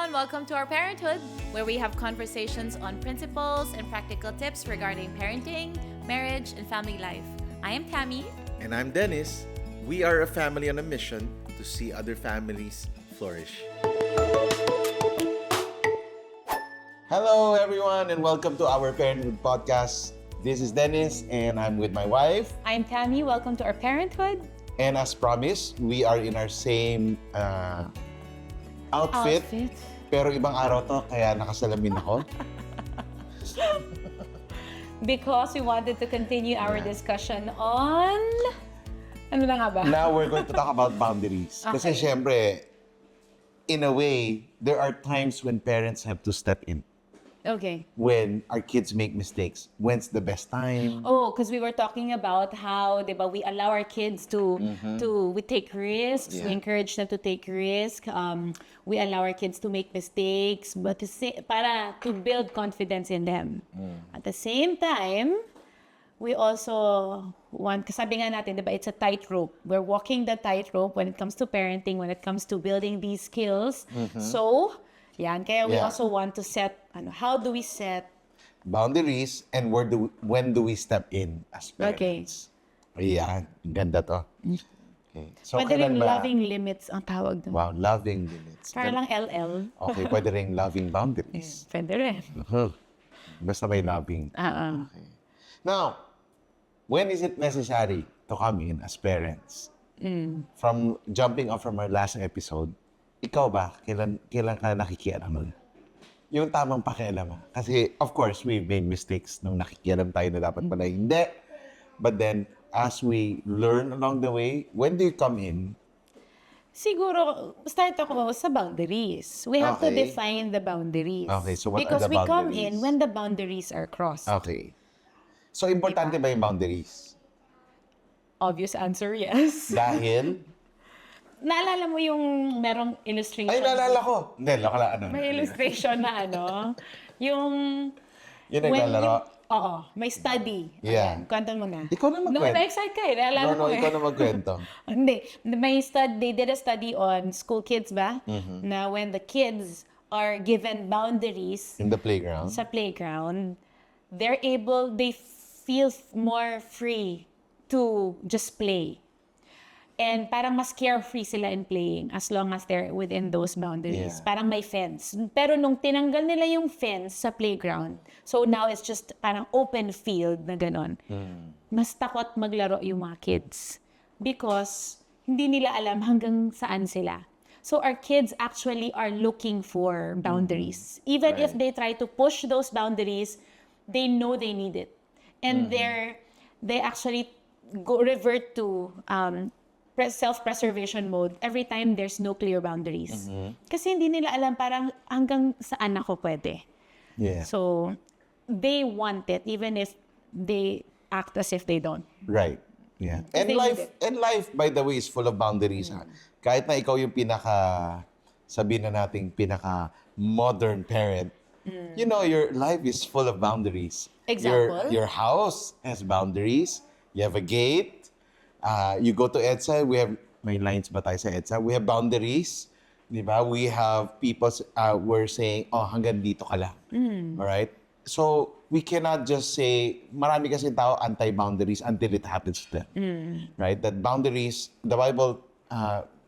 everyone. Welcome to our Parenthood, where we have conversations on principles and practical tips regarding parenting, marriage, and family life. I am Thammie. And I'm Dennis. We are a family on a mission to see other families flourish. Hello, everyone, and welcome to our Parenthood podcast. This is Dennis, and I'm with my wife. I'm Thammie. Welcome to our Parenthood. And as promised, we are in our same outfit. Pero ibang araw to, kaya nakasalamin ako. Because we wanted to continue our discussion on... Ano na nga ba? Now, we're going to talk about boundaries. Kasi syempre, in a way, there are times when parents have to step in. Okay. When our kids make mistakes. When's the best time? Oh, because we were talking about how, diba, we allow our kids to we take risks. Yeah. We encourage them to take risks. We allow our kids to make mistakes, but para to build confidence in them. At the same time, we also want, kasabi nga natin, diba, it's a tightrope. We're walking the tightrope when it comes to parenting, when it comes to building these skills. So, yan, kaya we also want to set, how do we set Boundaries and when do we step in as parents? Okay. Ayan, ganda to. Okay. So, pwede rin kailan ba? loving limits ang tawag doon. Wow, loving limits. Para lang LL. Okay, pwede rin loving boundaries. Pwede rin. Basta may loving. Okay. Now, when is it necessary to come in as parents? From jumping off from our last episode, ikaw ba, kailan ka nakikialam? Yung tamang pakialam. Kasi, of course, we've made mistakes nung nakikialam tayo na dapat pala hindi. But then, as we learn along the way, when do you come in? Siguro, start ako sa boundaries. We have to define the boundaries. Okay, so what because are the we come boundaries? in when the boundaries are crossed. Okay. So, importante ba yung boundaries? Obvious answer, yes. Dahil? Naalala mo yung merong illustration? Ay, naalala ko. Hindi, ano. May illustration na yung... Yun ang nalaro. Oo, may study. Yeah. Ayan, kwento mo na. Ikaw na magkwento. Na-excite ka eh. Naalala mo eh. Ikaw na magkwento. Hindi. They did a study on school kids ba? Na when the kids are given boundaries In the playground. sa playground, they feel more free to just play. And parang mas carefree sila in playing as long as they're within those boundaries. Yeah. Parang may fence. Pero nung tinanggal nila yung fence sa playground, so now it's just parang open field na ganon. Mas takot maglaro yung mga kids because hindi nila alam hanggang saan sila. So our kids actually are looking for boundaries. Even if they try to push those boundaries, they know they need it. And they actually revert to self-preservation mode every time there's no clear boundaries. Kasi hindi nila alam parang hanggang saan ako pwede. Yeah. So, they want it even if they act as if they don't. Right. Yeah. They And life, by the way, is full of boundaries. Ha? Kahit na ikaw yung sabihin na nating modern parent, you know, your life is full of boundaries. Example? Your house has boundaries. You have a gate. You go to EDSA, may lines ba tayo sa EDSA? We have boundaries. Di ba? We have people, we're saying, hanggang dito ka lang. Alright? So, we cannot just say, marami kasi tao anti-boundaries until it happens to them. Right? That boundaries, the Bible,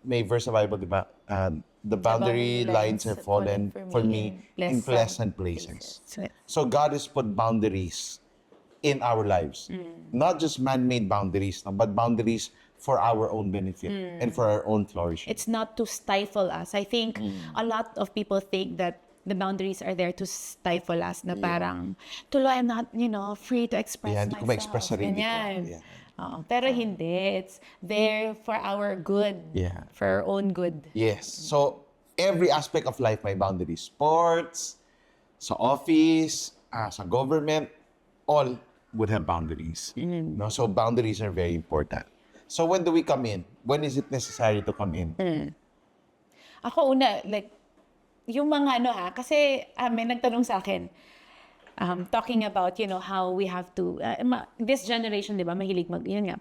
may verse sa Bible, di ba? The boundary lines have fallen for me in pleasant places. So, God has put boundaries in our lives. Not just man-made boundaries, but boundaries for our own benefit and for our own flourishing. It's not to stifle us. I think a lot of people think that the boundaries are there to stifle us, na parang, tuloy, I'm not, free to express myself. Hindi ko ma-express sarili ko. Ganyan. Yeah. Oo, pero hindi. It's there for our good. Yeah. For our own good. Yes. So, every aspect of life may boundaries. Sports, sa office, sa government, all would have boundaries. No? So, boundaries are very important. So, when do we come in? When is it necessary to come in? Ako una, yung mga kasi may nagtanong sa akin, talking about, how we have to, this generation, di ba, mahilig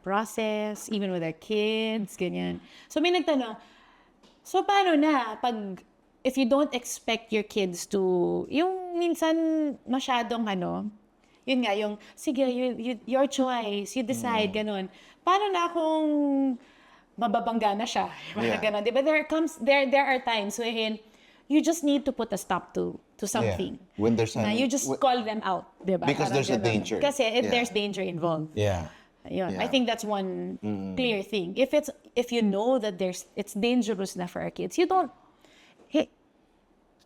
process, even with our kids, ganyan. So may nagtanong, so paano na, pag if you don't expect your kids to, yung minsan masyadong yun nga, yung, sige, your choice, you decide, ganun. Paano na kung mababangga na siya? Yeah. Ganun, di ba? There are times wherein you just need to put a stop to something. Yeah. When there's Na you just call them out, di ba? Because Parang there's a ganun. danger. Kasi Yeah. there's danger involved. Yeah. Ayun. Yeah. I think that's one clear thing. If you know that it's dangerous na for our kids, you don't, hey,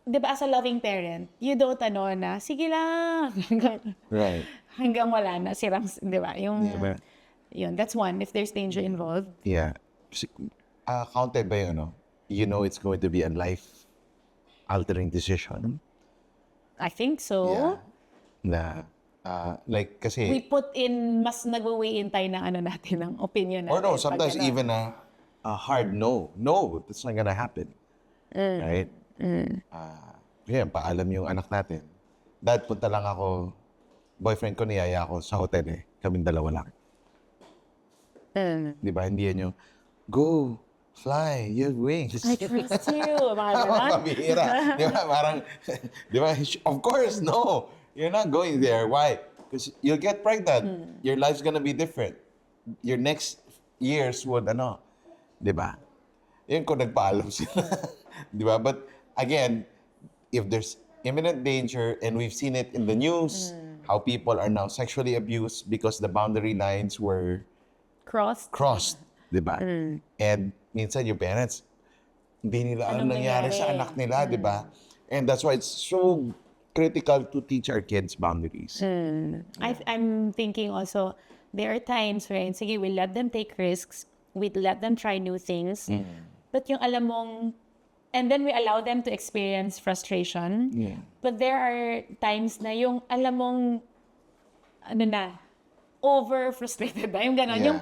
di ba, as a loving parent, you don't na, sige lang. Right. Hanggang wala na, sirang, di ba? Yung, Yeah. yun, that's one, if there's danger involved. Yeah. Counted ba yung you know it's going to be a life-altering decision? I think so. Yeah. Na, like, kasi... We put in, mas nagwe-weigh in tayo ng natin, ng opinion natin. Or no, pag sometimes ano. even a hard no. No, that's not gonna happen. Right? Yeah, paalam yung anak natin. Dad, punta lang ako. Boyfriend ko niyaya ako sa hotel eh. Kaming dalawa lang. Di ba? Hindi yan yung, go, fly, you have wings. I trust you. Mga ganon. Pabihira. Di ba? Parang, di ba? Of course, no. You're not going there. Why? Because you'll get pregnant. Your life's gonna be different. Your next years would, di ba? Yun kung nagpaalam sila. Di ba? But again, if there's imminent danger, and we've seen it in the news, how people are now sexually abused because the boundary lines were crossed, di ba? And minsan yung parents, hindi nila alam Anong nangyari sa nangyari? anak nila, di ba? And that's why it's so critical to teach our kids boundaries. I'm thinking also, there are times where, sige, we let them take risks, we let them try new things, but yung alam mong, and then we allow them to experience frustration. Yeah. But there are times na yung alam mong, over-frustrated ba? Yung gano'n. Yeah.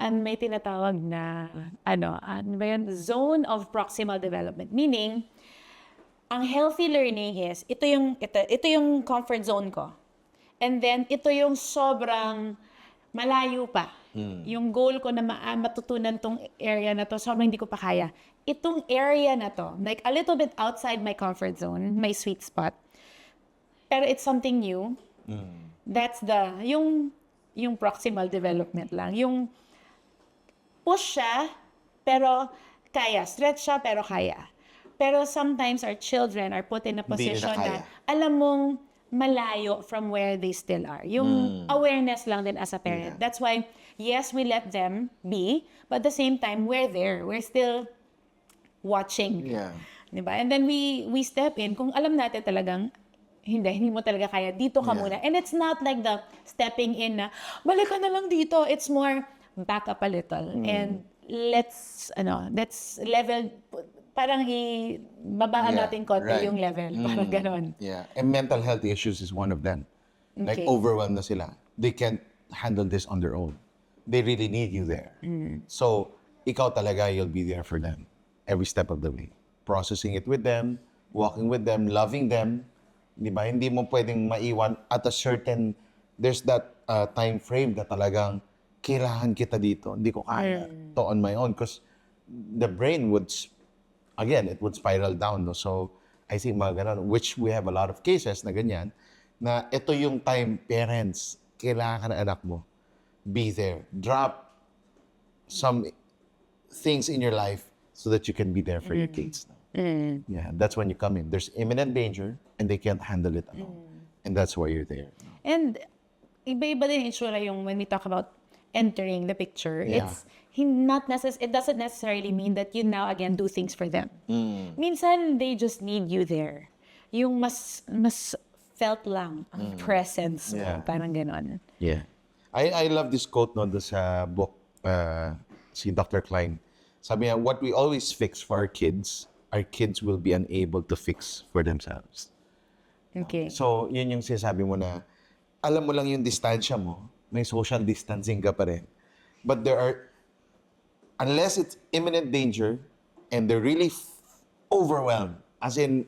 Yung, may tinatawag na, ano ba yun? Zone of proximal development. Meaning, ang healthy learning is, ito yung comfort zone ko. And then, ito yung sobrang malayo pa. Yung goal ko na matutunan tong area na to, sobrang hindi ko pa kaya. Itong area na to, like a little bit outside my comfort zone, my sweet spot. Pero it's something new. That's yung proximal development lang. Yung push siya, pero kaya. Stretch siya, pero kaya. Pero sometimes our children are put in a Hindi nila position kaya. na alam mong malayo from where they still are. Yung awareness lang din as a parent. Yeah. That's why, yes, we let them be, but at the same time, we're there. We're still watching. Yeah. Diba? And then we step in kung alam natin talagang hindi mo talaga kaya, dito ka Yeah. muna. And it's not like the stepping in na, balik ka na lang dito. It's more, back up a little. And let's level, parang babaan Yeah, natin konti right. yung level. Parang ganon. Yeah. And mental health issues is one of them. Like Okay. overwhelmed na sila. They can't handle this on their own. They really need you there. So, ikaw talaga, you'll be there for them every step of the way. Processing it with them, walking with them, loving them. Di ba? Hindi mo pwedeng maiwan at a certain, there's that time frame na talagang kailangan kita dito. Hindi ko kaya to on my own because the brain would, again, it would spiral down. No? So, I think mga ganun, which we have a lot of cases na ganyan, na ito yung time, parents, kailangan ka na anak mo. Be there. Drop some things in your life so that you can be there for your kids. Yeah, that's when you come in. There's imminent danger and they can't handle it alone. And that's why you're there. And iba-iba din yung itsura yung when we talk about entering the picture. Yeah. It doesn't necessarily mean that you now again do things for them. Minsan they just need you there. Yung mas felt lang ang presence mo. Yeah. Parang ganon. Yeah. I love this quote no sa book si Dr. Klein. Sabi niya, what we always fix for our kids will be unable to fix for themselves. Okay. So, yun yung sinasabi mo na, alam mo lang yung distansya mo, may social distancing ka pa rin. But unless it's imminent danger, and they're really overwhelmed, as in,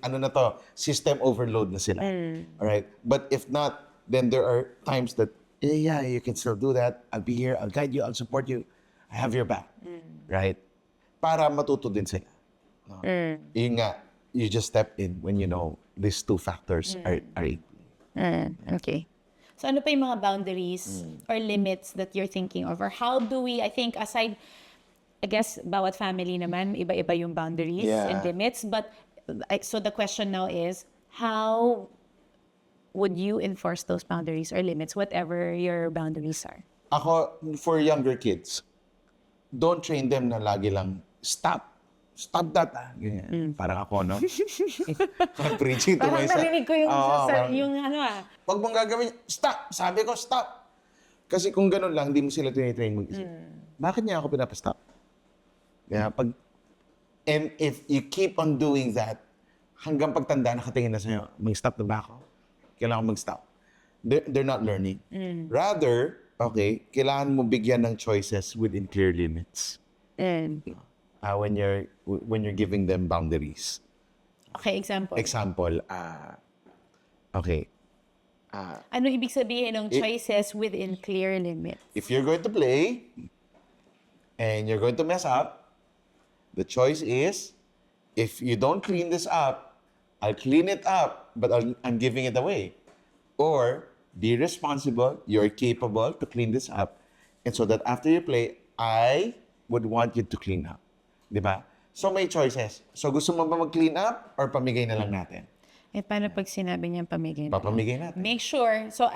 system overload na sila. Alright? But if not, then there are times that, yeah, you can still do that. I'll be here, I'll guide you, I'll support you. I have your back. Right? Para matuto din sila. No? Yun nga, you just step in when you know these two factors are Okay. So ano pa yung mga boundaries or limits that you're thinking of? Or how do we, I think aside, I guess, bawat family naman, iba-iba yung boundaries and Yeah. limits. But, so the question now is, how would you enforce those boundaries or limits, whatever your boundaries are? Ako, for younger kids, don't train them na lagi lang, stop. Stop that. Ganyan. Parang ako, no? Preaching to Parang myself. narinig ko yung, Parang, yung Wag mong gagawin, stop! Sabi ko, stop! Kasi kung ganun lang, di mo sila tinitrain mag-isip. Bakit niya ako pinapastop? And if you keep on doing that, hanggang pagtanda, nakatingin na sa'yo, mag-stop na ba ako? Kailangan mag-stop. They're not learning. Rather, okay, kailangan mo bigyan ng choices within clear limits. When you're giving them boundaries. Okay, example. Example, okay, Ano ibig sabihin ng choices within clear limits? if you're going to play and you're going to mess up, the choice is, if you don't clean this up, I'll clean it up, but I'm giving it away. Or, be responsible, you're capable to clean this up, and so that after you play, I would want you to clean up. Diba? So may choices. So gusto mo ba mag-clean up or pamigay na lang natin? Paano pag sinabi niyang pamigay na? Papamigay natin. Make sure, so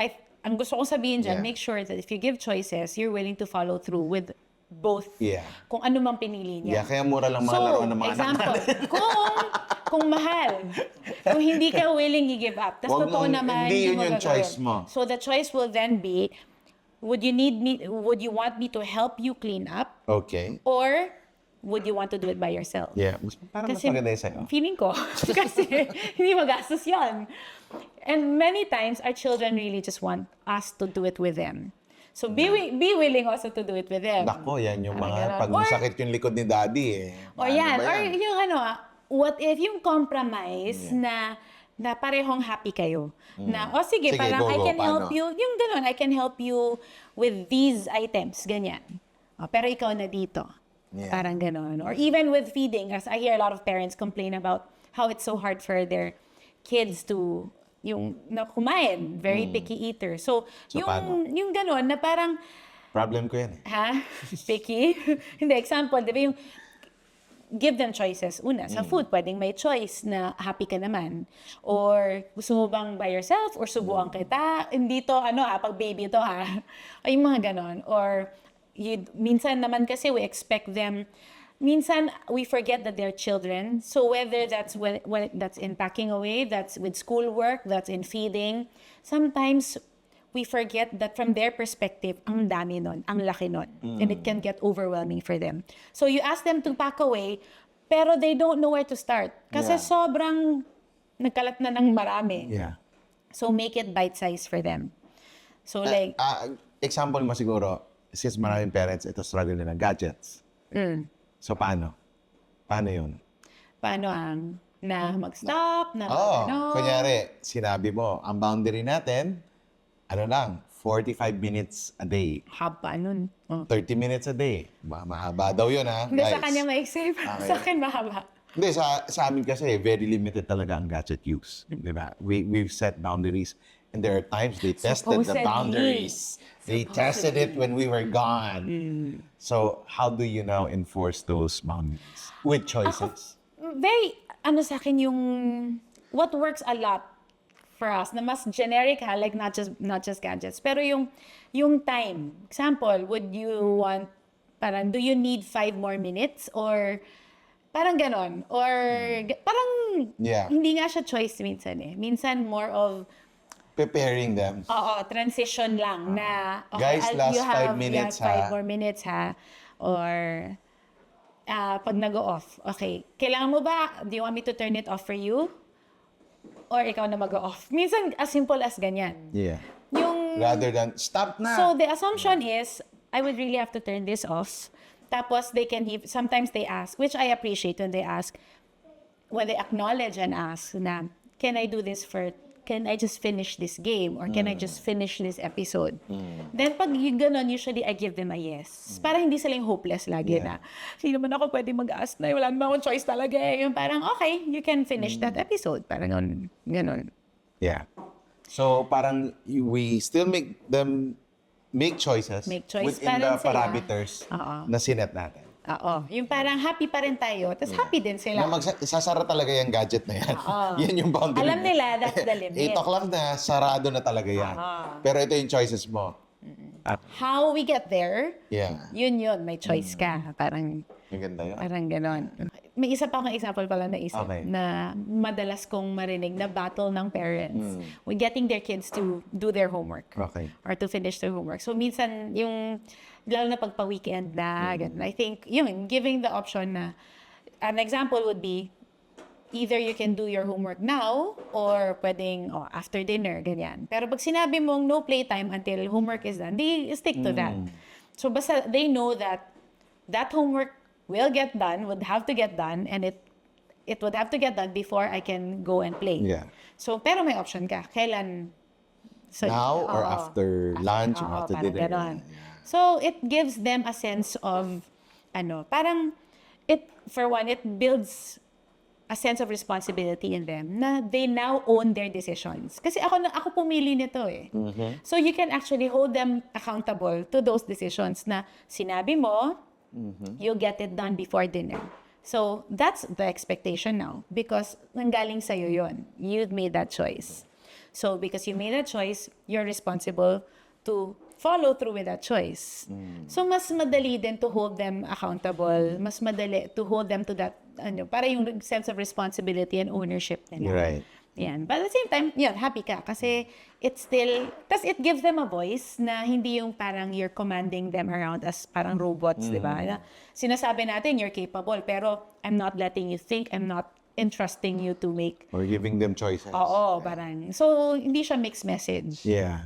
ang gusto kong sabihin dyan, Yeah. make sure that if you give choices, you're willing to follow through with both. Yeah. Kung ano mang pinili niya. Yeah, kaya mura lang mga laro ng mga example, anak natin. kung mahal, kung hindi ka willing i-give up, tas Wag totoo mong- naman, hindi yun mo yung gagawin. choice mo. So the choice will then be, would you want me to help you clean up? Okay. Or would you want to do it by yourself? Yeah. Parang mas maganda yun sa'yo. Feeling ko. Kasi hindi magastos yun. And many times, our children really just want us to do it with them. So be willing also to do it with them. Nako, yan yung Parang mga ganon. pag masakit yung likod ni daddy eh. Or Ano yan. ba Or yung what if yung compromise na parehong happy kayo. Na, sige, Sige, parang go, I can help paano? you. Yung ganun, I can help you with these items. Ganyan. Pero ikaw na dito. Yeah. Parang ganon. Or even with feeding, as I hear a lot of parents complain about how it's so hard for their kids to kumain. Very picky eater. So paano? yung ganon na parang, Problem ko yan eh. ha? Picky? Hindi, example, di ba yung give them choices. Una, sa food, pwedeng may choice na happy ka naman. Or gusto mo bang by yourself? Or subuan kita? Hindi to, pag baby to ha? Ay, yung mga ganon. Or, minsan naman kasi we expect them, minsan we forget that they're children. So whether that's when that's in packing away, that's with schoolwork, that's in feeding, sometimes we forget that from their perspective, ang dami nun, ang laki nun. And it can get overwhelming for them. So you ask them to pack away, pero they don't know where to start. Kasi Yeah. sobrang nagkalat na ng marami. Yeah. So make it bite-sized for them. So like, Example mo siguro, since maraming parents, ito struggle nila, gadgets. So paano? Paano yun? paano na mag-stop, na Kunyari, sinabi mo, ang boundary natin, 45 minutes a day. haba nun. 30 minutes a day. Mahaba daw yun, ha? Hindi, sa guys. kanya maiksi. Sa akin mahaba. Hindi, sa amin kasi, very limited talaga ang gadget use. Di ba? We've set boundaries. And there are times they tested the Supposedly. boundaries. They tested it when we were gone. So, how do you now enforce those boundaries? With choices. Very, sa akin yung, what works a lot for us, na mas generic like not just gadgets, pero yung time. Example, would you want, parang, do you need 5 more minutes? Or, parang ganon. Or, parang, Yeah. hindi nga siya choice minsan eh. Minsan more of, Preparing them. transition lang na, Guys, last you 5 minutes, you have 5 ha? more minutes ha. Or, pag nag-off, okay, kailangan mo ba, do you want me to turn it off for you? Or ikaw na mag-off? Minsan, as simple as ganyan. Yeah. Yung, Rather than, stop na! so the assumption is, I would really have to turn this off. Tapos they can sometimes they ask, which I appreciate when they ask, when they acknowledge and ask na, can I do this for can I just finish this game? Or can I just finish this episode? Then pag yung ganon, usually I give them a yes. Para hindi sila yung hopeless lagi na, hindi naman ako pwede mag-ask na, wala naman akong choice talaga eh. Yung parang, okay, you can finish that episode. Parang ganon. Yeah. So parang we still make them make choices Make choice within pa the rin sila. parameters na sinet natin. Oo. Yung parang happy pa rin tayo, tapos happy din sila. Na isasara talaga yung gadget na yan. Yan yung boundary. Alam nila, that's the limit. 8 o'clock na, sarado na talaga yan. Pero ito yung choices mo. How we get there, Yeah. yun, may choice ka. Parang, Ang ganda yun. parang ganon. May isa pa akong example pala na isip Okay. na madalas kong marinig na battle ng parents with getting their kids to do their homework. Okay. Or to finish their homework. So, minsan, yung, lalo na pagpa-weekend na, ganun. I think, yun, giving the option na, an example would be, either you can do your homework now, or pwedeng, after dinner, ganyan. Pero pag sinabi mong no playtime until homework is done, they stick to that. So, basta they know that that homework will get done, would have to get done, and it would have to get done before I can go and play. Yeah. So, pero may option ka. Kailan? So, Now or after lunch or after parang dinner? ganon. So, it gives them a sense of, parang, for one, it builds a sense of responsibility in them na they now own their decisions. Kasi ako pumili nito eh. So, you can actually hold them accountable to those decisions na sinabi mo, you'll get it done before dinner. So, that's the expectation now because nanggaling sa'yo yun. You've made that choice. So, because you made that choice, you're responsible to follow through with that choice. So, mas madali din to hold them accountable. Mas madali to hold them to that, para yung sense of responsibility and ownership nila. Right. Yan. But at the same time, happy ka. Kasi it's still, tas it gives them a voice na hindi yung parang you're commanding them around as parang robots, di ba? Na sinasabi natin, you're capable, pero I'm not letting you think, I'm not entrusting you to make. Or giving them choices. Oo, parang. So, hindi siya mixed message. Yeah.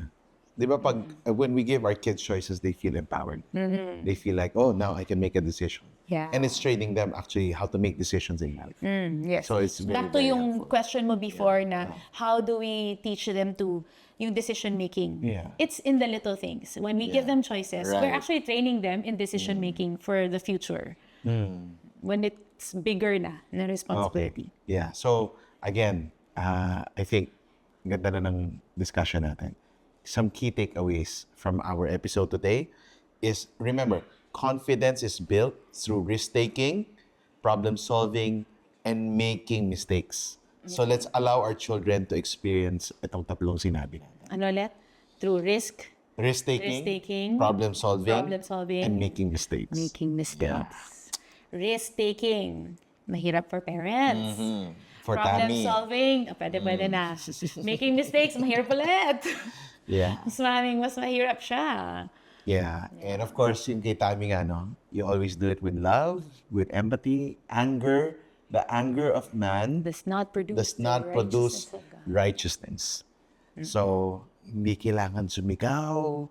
Di ba pag, when we give our kids choices, they feel empowered. They feel like, oh, now I can make a decision. Yeah. And it's training them actually how to make decisions in life. Yes. So it's very, Back to very yung helpful. question mo before na how do we teach them to yung decision making? Yeah. It's in the little things. When we give them choices, we're Right. actually training them in decision making for the future. When it's bigger na responsibility. Yeah. So, again, I think, ganda na ng discussion natin. Some key takeaways from our episode today is, remember, confidence is built through risk-taking, problem-solving, and making mistakes. So, let's allow our children to experience itong tatlong sinabi natin. Ano ulit? Through Risk-taking, Risk-taking, problem-solving, and making mistakes. making mistakes. Risk-taking, mahirap for parents. For Problem Thammie. solving, pwede na. Making mistakes, mahirap ulit. Yeah. Mas mahirap siya. Yeah. And of course, yung kay Thammie nga, no? You always do it with love, with empathy, anger. The anger of man Does not produce does the not produce righteousness of God. righteousness. So, hindi kailangan sumigaw,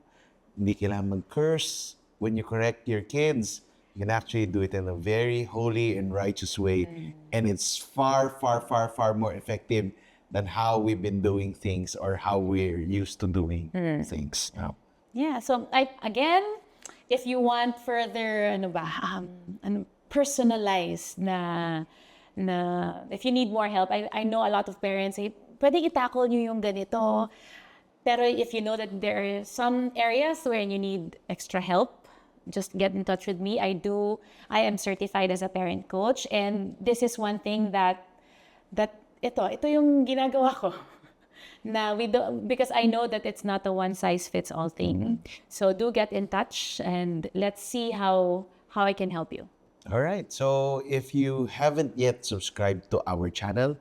hindi kailangan mag-curse. When you correct your kids, you can actually do it in a very holy and righteous way. And it's far, far, far, far more effective than how we've been doing things or how we're used to doing things. No? Yeah, so again, if you want further personalized na if you need more help, I know a lot of parents say, pwede i-tackle nyo yung ganito. Pero if you know that there are some areas where you need extra help, just get in touch with me. I am certified as a parent coach, and this is one thing that ito yung ginagawa ko. Na because I know that it's not a one-size-fits-all thing. So do get in touch and let's see how I can help you. All right. So, if you haven't yet subscribed to our channel,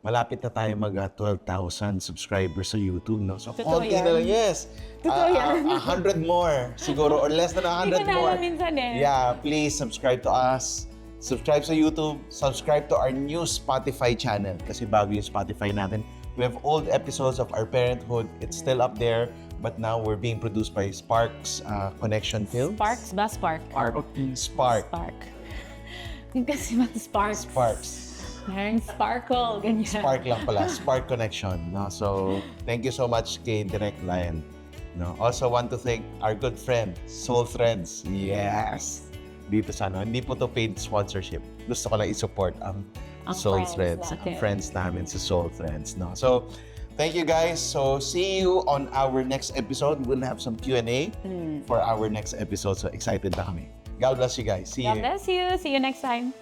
malapit na tayo mag 12,000 subscribers sa YouTube, no? So, Totoo konti yan. na lang, yes. Totoo yan. 100 more, siguro, or less than 100 Hindi ko na more. alam minsan eh. Yeah, please subscribe to us. Subscribe sa YouTube. Subscribe to our new Spotify channel. Kasi bago yung Spotify natin. We have old episodes of Our Parenthood. It's still up there. But now we're being produced by Sparks Connection Films. Sparks ba? Spark. Spark. Spark. Kasi Sparks. Sparks. Parang sparkle, ganyan. Spark lang pala, spark connection. No? So, thank you so much kay Direct Lion. No? Also want to thank our good friend, Soul Threads. Yes! Dito sa hindi po to paid sponsorship. Gusto ko lang i-support ang Soul Threads, ang friends namin sa Soul Threads. No? So, thank you guys. So, see you on our next episode. We'll have some Q&A for our next episode. So, excited na kami. God bless you guys. See you. God bless you. See you next time.